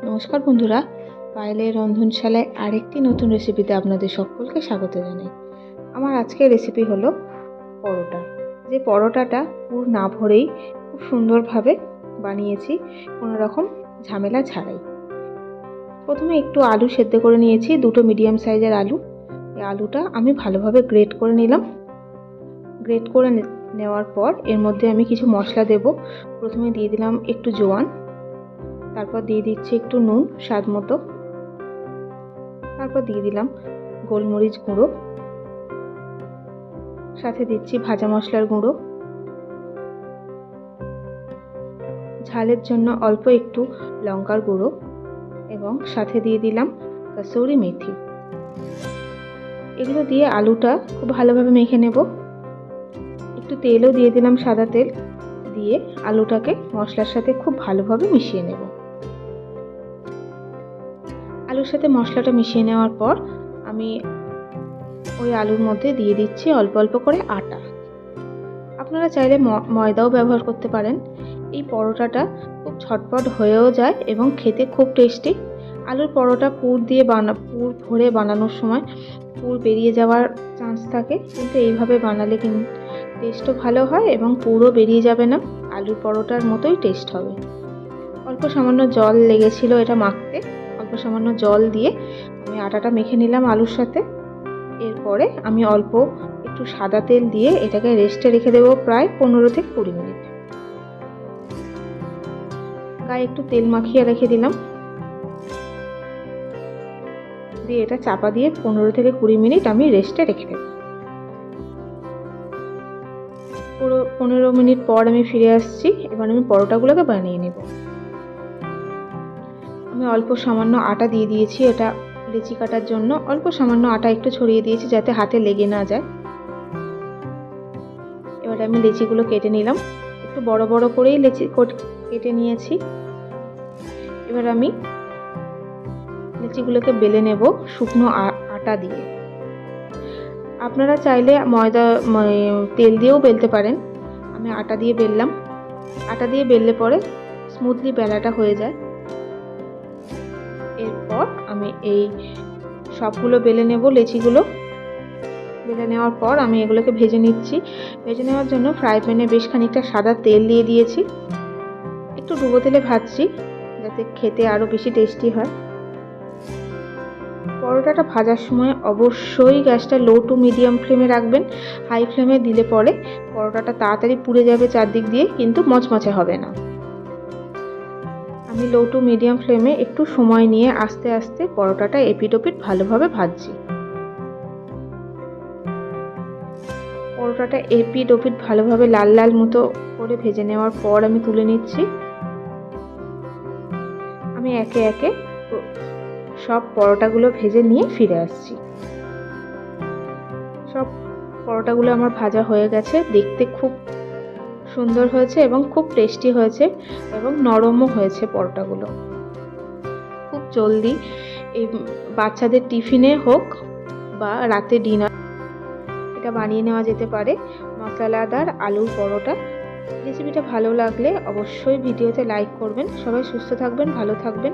নমস্কার বন্ধুরা, পায়েলের রন্ধনশালায় আরেকটি নতুন রেসিপিতে আপনাদের সকলকে স্বাগত জানাই। আমার আজকের রেসিপি হলো পরোটা। যে পরোটাটা পুর না ভরেই খুব সুন্দরভাবে বানিয়েছি, কোনো রকম ঝামেলা ছাড়াই। প্রথমে একটু আলু সেদ্ধ করে নিয়েছি, দুটো মিডিয়াম সাইজের আলু। এই আলুটা আমি ভালোভাবে গ্রেট করে নিলাম। গ্রেট করে নেওয়ার পর এর মধ্যে আমি কিছু মশলা দেব। প্রথমে দিয়ে দিলাম একটু জোয়ান, তারপর দিয়ে দিচ্ছি একটু নুন স্বাদ মতো, তারপর দিয়ে দিলাম গোলমরিচ গুঁড়ো, সাথে দিচ্ছি ভাজা মশলার গুঁড়ো, ঝালের জন্য অল্প একটু লঙ্কার গুঁড়ো এবং সাথে দিয়ে দিলাম কসুরি মেথি। এগুলো দিয়ে আলুটা খুব ভালোভাবে মেখে নেব। একটু তেলও দিয়ে দিলাম, সাদা তেল দিয়ে আলুটাকে মশলার সাথে খুব ভালোভাবে মিশিয়ে নেব। আলুর সাথে মশলাটা মিশিয়ে নেওয়ার পর আমি ওই আলুর মধ্যে দিয়ে দিচ্ছি অল্প অল্প করে আটা। আপনারা চাইলে ময়দাও ব্যবহার করতে পারেন। এই পরোটাটা খুব ঝটপট হয়েও যায় এবং খেতে খুব টেস্টি। আলুর পরোটা পুর ভরে বানানোর সময় পুর বেরিয়ে যাওয়ার চান্স থাকে, কিন্তু এইভাবে বানালে কিন্তু টেস্টও ভালো হয় এবং পুরও বেরিয়ে যাবে না, আলুর পরোটার মতোই টেস্ট হবে। অল্প সামান্য জল লেগেছিল এটা মাখতে, অল্প সামান্য জল দিয়ে আমি আটাটা মেখে নিলাম আলুর সাথে। এরপরে আমি অল্প একটু সাদা তেল দিয়ে এটাকে রেস্টে রেখে দেবো প্রায় 15 থেকে 20 মিনিট। গায়ে একটু তেল মাখিয়ে রেখে দিলাম, দিয়ে এটা চাপা দিয়ে 15 থেকে 20 মিনিট আমি রেস্টে রেখে দেব। পুরো 15 মিনিট পর আমি ফিরে আসছি। এবার আমি পরোটাগুলোকে বানিয়ে নেব। আমি অল্প সামান্য আটা দিয়ে দিয়েছি, এটা লেচি কাটার জন্য অল্প সামান্য আটা একটু ছড়িয়ে দিয়েছি যাতে হাতে লেগে না যায়। এবার আমি লেচিগুলো কেটে নিলাম, একটু বড় বড় করেই লেচি কেটে নিয়েছি। এবার আমি লেচিগুলোকে বেলে নেব শুকনো আটা দিয়ে। আপনারা চাইলে তেল দিয়েও বেলতে পারেন। আমি আটা দিয়ে বেললাম। আটা দিয়ে বেললে পরে স্মুথলি বেলাটা হয়ে যায়। এরপর আমি এই সবগুলো বেলে নেব। লেচিগুলো বেলে নেওয়ার পর আমি এগুলোকে ভেজে নিচ্ছি। ভেজে নেওয়ার জন্য ফ্রাই প্যানে বেশ খানিকটা সাদা তেল দিয়ে দিয়েছি। একটু ডুবো তেলে ভাজছি যাতে খেতে আরও বেশি টেস্টি হয়। পরোটাটা ভাজার সময় অবশ্যই গ্যাসটা লো টু মিডিয়াম ফ্লেমে রাখবেন। হাই ফ্লেমে দিলে পরে পরোটাটা তাড়াতাড়ি পুড়ে যাবে চারদিক দিয়ে, কিন্তু মচমচে হবে না। আমি লো টু মিডিয়াম ফ্লেমে একটু সময় নিয়ে আস্তে আস্তে পরোটাটা এপিট ওপিট ভালোভাবে ভাজছি। পরোটাটা এপিট ওপিট ভালোভাবে লাল লাল মতো করে ভেজে নেওয়ার পর আমি তুলে নিচ্ছি। আমি একে একে সব পরোটাগুলো ভেজে নিয়ে ফিরে আসছি। সব পরোটাগুলো আমার ভাজা হয়ে গেছে, দেখতে খুব সুন্দর হয়েছে এবং খুব টেস্টি হয়েছে এবং নরমও হয়েছে পরোটাগুলো। খুব জলদি এই বাচ্চাদের টিফিনে হোক বা রাতে ডিনার এটা বানিয়ে নেওয়া যেতে পারে। মশলাদার আলুর পরোটা। রেসিপিটা ভালো লাগলে অবশ্যই ভিডিওতে লাইক করবেন। সবাই সুস্থ থাকবেন, ভালো থাকবেন।